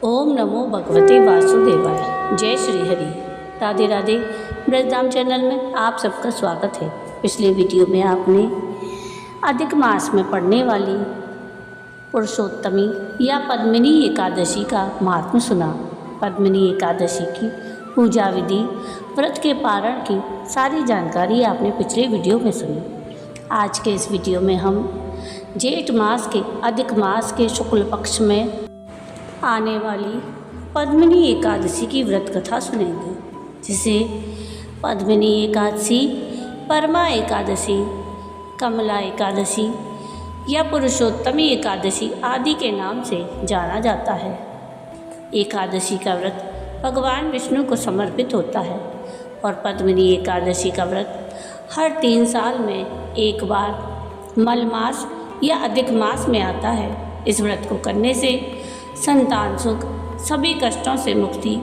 ओम नमो भगवते वासुदेवाय। जय श्री हरि। राधे राधे। ब्रजधाम चैनल में आप सबका स्वागत है। पिछले वीडियो में आपने अधिक मास में पड़ने वाली पुरुषोत्तमी या पद्मिनी एकादशी का महात्म्य सुना। पद्मिनी एकादशी की पूजा विधि, व्रत के पारण की सारी जानकारी आपने पिछले वीडियो में सुनी। आज के इस वीडियो में हम जेठ मास के अधिक मास के शुक्ल पक्ष में आने वाली पद्मिनी एकादशी की व्रत कथा सुनेंगे, जिसे पद्मिनी एकादशी, परमा एकादशी, कमला एकादशी या पुरुषोत्तमी एकादशी आदि के नाम से जाना जाता है। एकादशी का व्रत भगवान विष्णु को समर्पित होता है और पद्मिनी एकादशी का व्रत हर 3 साल में एक बार मल मास या अधिक मास में आता है। इस व्रत को करने से संतान सुख, सभी कष्टों से मुक्ति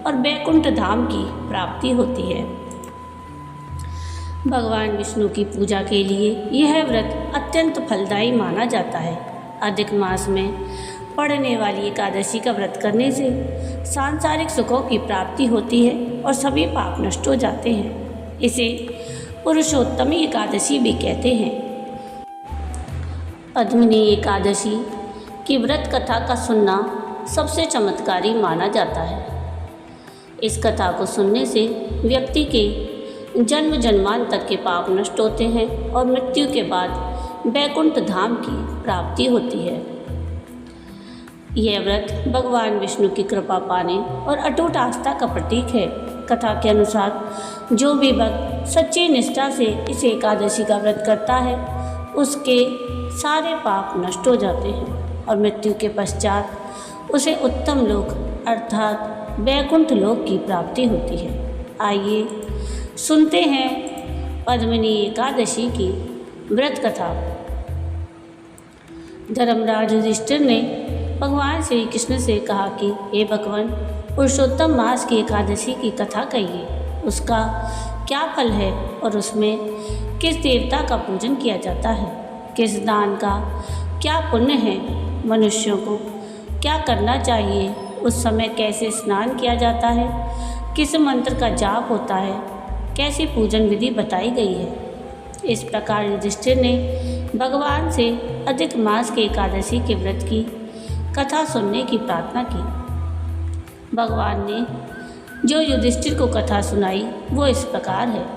और वैकुंठ धाम की प्राप्ति होती है। भगवान विष्णु की पूजा के लिए यह व्रत अत्यंत फलदायी माना जाता है। अधिक मास में पड़ने वाली एकादशी का व्रत करने से सांसारिक सुखों की प्राप्ति होती है और सभी पाप नष्ट हो जाते हैं। इसे पुरुषोत्तमी एकादशी भी कहते हैं। पद्मिनी एकादशी की व्रत कथा का सुनना सबसे चमत्कारी माना जाता है। इस कथा को सुनने से व्यक्ति के जन्म जन्मांतर के पाप नष्ट होते हैं और मृत्यु के बाद वैकुंठ धाम की प्राप्ति होती है। यह व्रत भगवान विष्णु की कृपा पाने और अटूट आस्था का प्रतीक है। कथा के अनुसार जो भी भक्त सच्ची निष्ठा से इस एकादशी का व्रत करता है, उसके सारे पाप नष्ट हो जाते हैं और मृत्यु के पश्चात उसे उत्तम लोक अर्थात वैकुंठ लोक की प्राप्ति होती है। आइए सुनते हैं पद्मिनी एकादशी की व्रत कथा। धर्मराज युधिष्ठिर ने भगवान श्री कृष्ण से कहा कि हे भगवान, पुरुषोत्तम मास की एकादशी की कथा कहिए। उसका क्या फल है और उसमें किस देवता का पूजन किया जाता है, किस दान का क्या पुण्य है, मनुष्यों को क्या करना चाहिए, उस समय कैसे स्नान किया जाता है, किस मंत्र का जाप होता है, कैसी पूजन विधि बताई गई है। इस प्रकार युधिष्ठिर ने भगवान से अधिक मास के एकादशी के व्रत की कथा सुनने की प्रार्थना की। भगवान ने जो युधिष्ठिर को कथा सुनाई वो इस प्रकार है।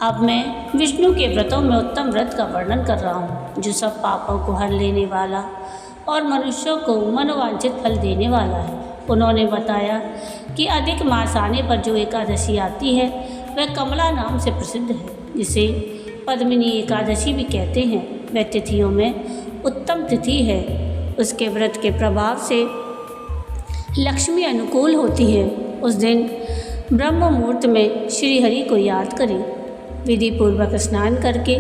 अब मैं विष्णु के व्रतों में उत्तम व्रत का वर्णन कर रहा हूँ, जो सब पापों को हर लेने वाला और मनुष्यों को मनोवांछित फल देने वाला है। उन्होंने बताया कि अधिक मास आने पर जो एकादशी आती है वह कमला नाम से प्रसिद्ध है, जिसे पद्मिनी एकादशी भी कहते हैं। वह तिथियों में उत्तम तिथि है। उसके व्रत के प्रभाव से लक्ष्मी अनुकूल होती है। उस दिन ब्रह्म मुहूर्त में श्री हरि को याद करें। विधि पूर्वक स्नान करके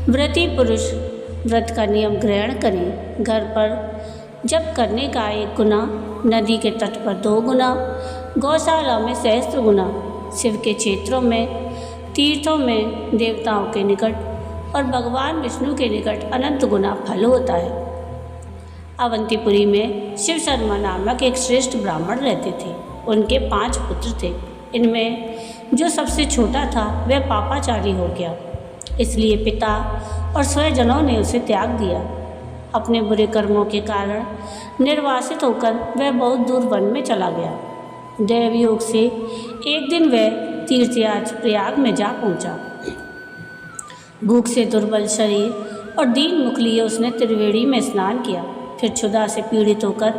व्रती पुरुष व्रत का नियम ग्रहण करें। घर पर जप करने का 1 गुना, नदी के तट पर 2 गुना, गौशाला में सहस्त्र गुना, शिव के क्षेत्रों में, तीर्थों में, देवताओं के निकट और भगवान विष्णु के निकट अनंत गुना फल होता है। अवंतीपुरी में शिव शर्मा नामक एक श्रेष्ठ ब्राह्मण रहते थे। उनके 5 पुत्र थे। इनमें जो सबसे छोटा था वह पापाचारी हो गया, इसलिए पिता और स्वजनों ने उसे त्याग दिया। अपने बुरे कर्मों के कारण निर्वासित होकर वह बहुत दूर वन में चला गया। दैवयोग से एक दिन वह तीर्थयात्री प्रयाग में जा पहुंचा। भूख से दुर्बल शरीर और दीन मुख लिए उसने त्रिवेणी में स्नान किया। फिर क्षुधा से पीड़ित होकर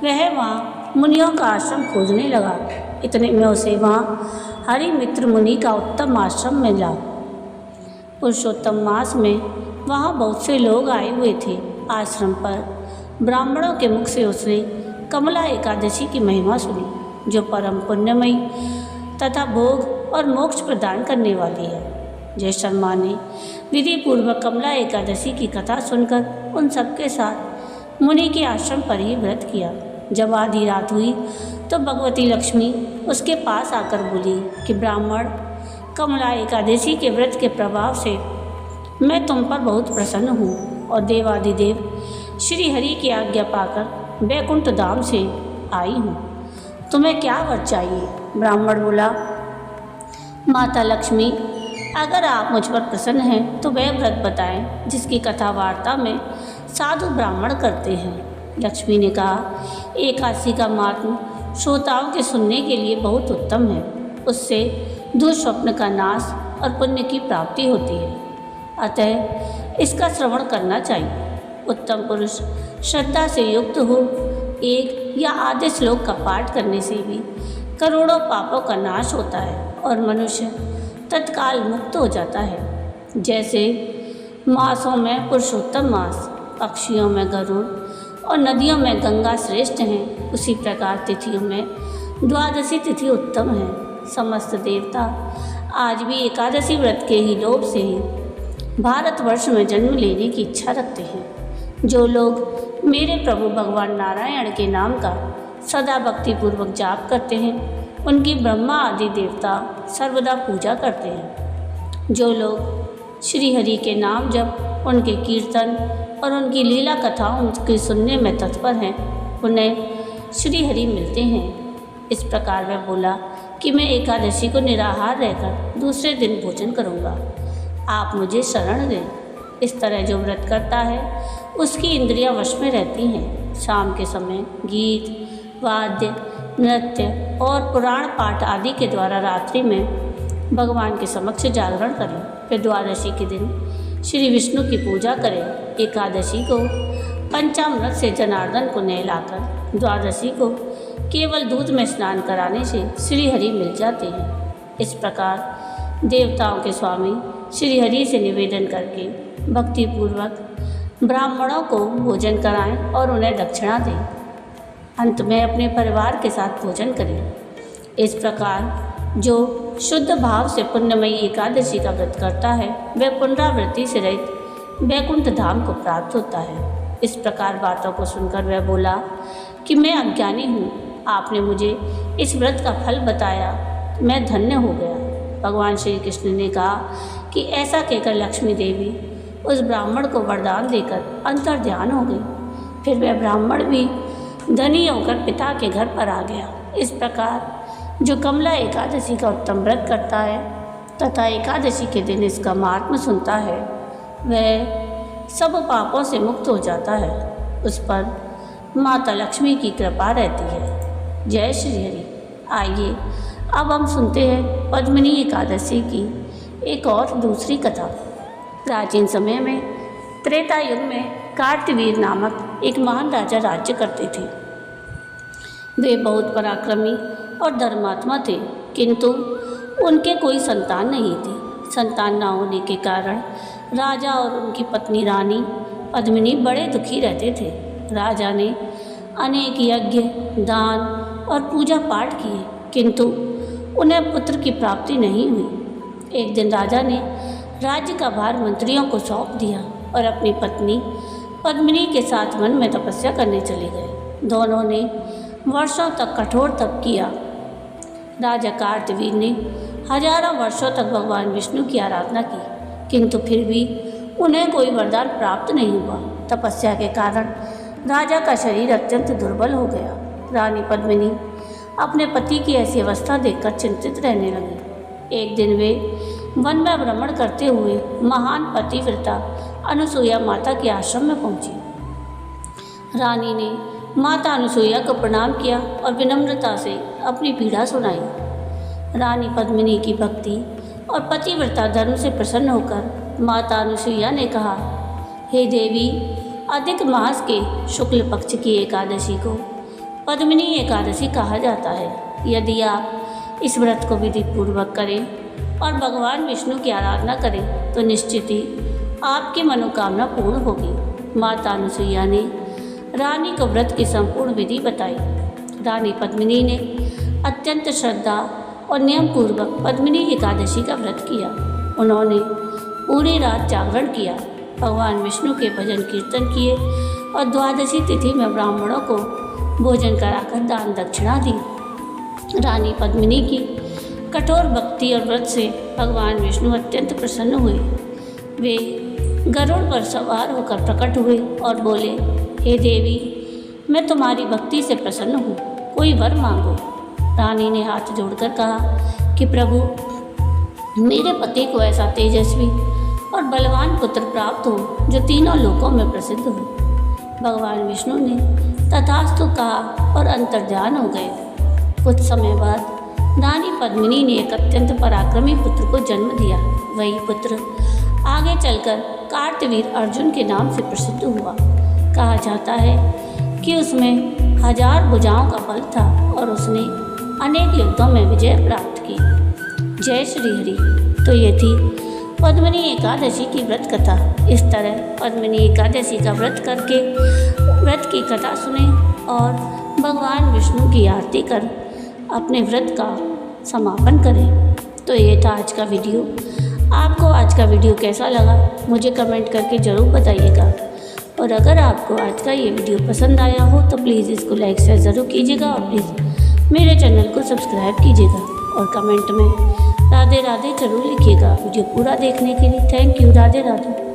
वह वहाँ मुनियों का आश्रम खोजने लगा। इतने में उसे वहाँ हरि मित्र मुनि का उत्तम आश्रम मिला। पुरुषोत्तम मास में वहाँ बहुत से लोग आए हुए थे। आश्रम पर ब्राह्मणों के मुख से उसने कमला एकादशी की महिमा सुनी, जो परम पुण्यमयी तथा भोग और मोक्ष प्रदान करने वाली है। जय शर्मा ने विधि पूर्वक कमला एकादशी की कथा सुनकर उन सबके साथ मुनि के आश्रम पर ही व्रत किया। जब आधी रात हुई तो भगवती लक्ष्मी उसके पास आकर बोली कि ब्राह्मण, कमला एकादशी के व्रत के प्रभाव से मैं तुम पर बहुत प्रसन्न हूँ और देवादिदेव श्री हरि की आज्ञा पाकर वैकुंठ धाम से आई हूँ। तुम्हें क्या वर चाहिए? ब्राह्मण बोला, माता लक्ष्मी, अगर आप मुझ पर प्रसन्न हैं तो वह व्रत बताएं जिसकी कथा वार्ता में साधु ब्राह्मण करते हैं। लक्ष्मी ने कहा, एकादशी का महात्म श्रोताओं के सुनने के लिए बहुत उत्तम है। उससे दुष्स्वप्न का नाश और पुण्य की प्राप्ति होती है, अतः इसका श्रवण करना चाहिए। उत्तम पुरुष श्रद्धा से युक्त हो, एक या आधे श्लोक का पाठ करने से भी करोड़ों पापों का नाश होता है और मनुष्य तत्काल मुक्त हो जाता है। जैसे मासों में पुरुषोत्तम मास, पक्षियों में गरुड़ और नदियों में गंगा श्रेष्ठ हैं, उसी प्रकार तिथियों में द्वादशी तिथि उत्तम है। समस्त देवता आज भी एकादशी व्रत के ही लोभ से ही भारतवर्ष में जन्म लेने की इच्छा रखते हैं। जो लोग मेरे प्रभु भगवान नारायण के नाम का सदा भक्तिपूर्वक जाप करते हैं, उनकी ब्रह्मा आदि देवता सर्वदा पूजा करते हैं। जो लोग श्री हरि के नाम जप, उनके कीर्तन और उनकी लीला कथाओं के सुनने में तत्पर हैं, उन्हें श्री हरि मिलते हैं। इस प्रकार वह बोला कि मैं एकादशी को निराहार रहकर दूसरे दिन भोजन करूँगा। आप मुझे शरण दें। इस तरह जो व्रत करता है उसकी इंद्रियां वश में रहती हैं। शाम के समय गीत, वाद्य, नृत्य और पुराण पाठ आदि के द्वारा रात्रि में भगवान के समक्ष जागरण करें। फिर द्वादशी के दिन श्री विष्णु की पूजा करें। एकादशी को पंचामृत से जनार्दन को नहलाकर द्वादशी को केवल दूध में स्नान कराने से श्री हरि मिल जाते हैं। इस प्रकार देवताओं के स्वामी श्री हरि से निवेदन करके भक्तिपूर्वक ब्राह्मणों को भोजन कराएं और उन्हें दक्षिणा दें। अंत में अपने परिवार के साथ भोजन करें। इस प्रकार जो शुद्ध भाव से पुण्यमयी एकादशी का व्रत करता है वह पुनरावृत्ति से रहित वैकुंठ धाम को प्राप्त होता है। इस प्रकार बातों को सुनकर वह बोला कि मैं अज्ञानी हूँ, आपने मुझे इस व्रत का फल बताया, मैं धन्य हो गया। भगवान श्री कृष्ण ने कहा कि ऐसा कहकर लक्ष्मी देवी उस ब्राह्मण को वरदान देकर अंतर्ध्यान हो गई। फिर वह ब्राह्मण भी धनी होकर पिता के घर पर आ गया। इस प्रकार जो कमला एकादशी का उत्तम व्रत करता है तथा एकादशी के दिन इसका महात्म्य सुनता है, वह सब पापों से मुक्त हो जाता है। उस पर माता लक्ष्मी की कृपा रहती है। जय श्री हरि। आइए अब हम सुनते हैं पद्मिनी एकादशी की एक और दूसरी कथा। प्राचीन समय में त्रेता युग में कार्तवीर नामक एक महान राजा राज्य करते थे। वे बहुत पराक्रमी और धर्मात्मा थे, किंतु उनके कोई संतान नहीं थी। संतान न होने के कारण राजा और उनकी पत्नी रानी पद्मिनी बड़े दुखी रहते थे। राजा ने अनेक यज्ञ, दान और पूजा पाठ किए, किंतु उन्हें पुत्र की प्राप्ति नहीं हुई। एक दिन राजा ने राज्य का भार मंत्रियों को सौंप दिया और अपनी पत्नी पद्मिनी के साथ वन में तपस्या करने चले गए। दोनों ने वर्षों तक कठोर तप किया। राजा कार्तवीर ने हजारों वर्षों तक भगवान विष्णु की आराधना की, किंतु फिर भी उन्हें कोई वरदान प्राप्त नहीं हुआ। तपस्या के कारण राजा का शरीर अत्यंत दुर्बल हो गया। रानी पद्मिनी अपने पति की ऐसी अवस्था देखकर चिंतित रहने लगी। एक दिन वे वन में भ्रमण करते हुए महान पतिव्रता अनुसुईया माता के आश्रम में पहुंची। रानी ने माता अनुसुईया को प्रणाम किया और विनम्रता से अपनी पीड़ा सुनाई। रानी पद्मिनी की भक्ति और पतिव्रता धर्म से प्रसन्न होकर माता अनुसुईया ने कहा, हे देवी, अधिक मास के शुक्ल पक्ष की एकादशी को पद्मिनी एकादशी कहा जाता है। यदि आप इस व्रत को विधिपूर्वक करें और भगवान विष्णु की आराधना करें तो निश्चित ही आपकी मनोकामना पूर्ण होगी। माता अनुसुईया ने रानी को व्रत की संपूर्ण विधि बताई। रानी पद्मिनी ने अत्यंत श्रद्धा और नियम पूर्वक पद्मिनी एकादशी का व्रत किया। उन्होंने पूरी रात जागरण किया, भगवान विष्णु के भजन कीर्तन किए और द्वादशी तिथि में ब्राह्मणों को भोजन कराकर दान दक्षिणा दी। रानी पद्मिनी की कठोर भक्ति और व्रत से भगवान विष्णु अत्यंत प्रसन्न हुए। वे गरुड़ पर सवार होकर प्रकट हुए और बोले, हे देवी, मैं तुम्हारी भक्ति से प्रसन्न हूँ, कोई वर मांगो। रानी ने हाथ जोड़कर कहा कि प्रभु, मेरे पति को ऐसा तेजस्वी और बलवान पुत्र प्राप्त हो जो तीनों लोकों में प्रसिद्ध हो। भगवान विष्णु ने तथास्तु कहा और अंतर्ध्यान हो गए। कुछ समय बाद रानी पद्मिनी ने एक अत्यंत पराक्रमी पुत्र को जन्म दिया। वही पुत्र आगे चलकर कार्तवीर अर्जुन के नाम से प्रसिद्ध हुआ। कहा जाता है कि उसमें 1000 भुजाओं का बल था और उसने अनेक युद्धों में विजय प्राप्त की। जय श्री हरि। तो ये थी पद्मिनी एकादशी की व्रत कथा। इस तरह पद्मिनी एकादशी का व्रत की कथा सुने और भगवान विष्णु की आरती कर अपने व्रत का समापन करें। तो ये था आज का वीडियो। आपको आज का वीडियो कैसा लगा मुझे कमेंट करके ज़रूर बताइएगा। और अगर आपको आज का ये वीडियो पसंद आया हो तो प्लीज़ इसको लाइक शेयर ज़रूर कीजिएगा और प्लीज़ मेरे चैनल को सब्सक्राइब कीजिएगा और कमेंट में राधे राधे जरूर लिखिएगा। वीडियो पूरा देखने के लिए थैंक यू। राधे राधे।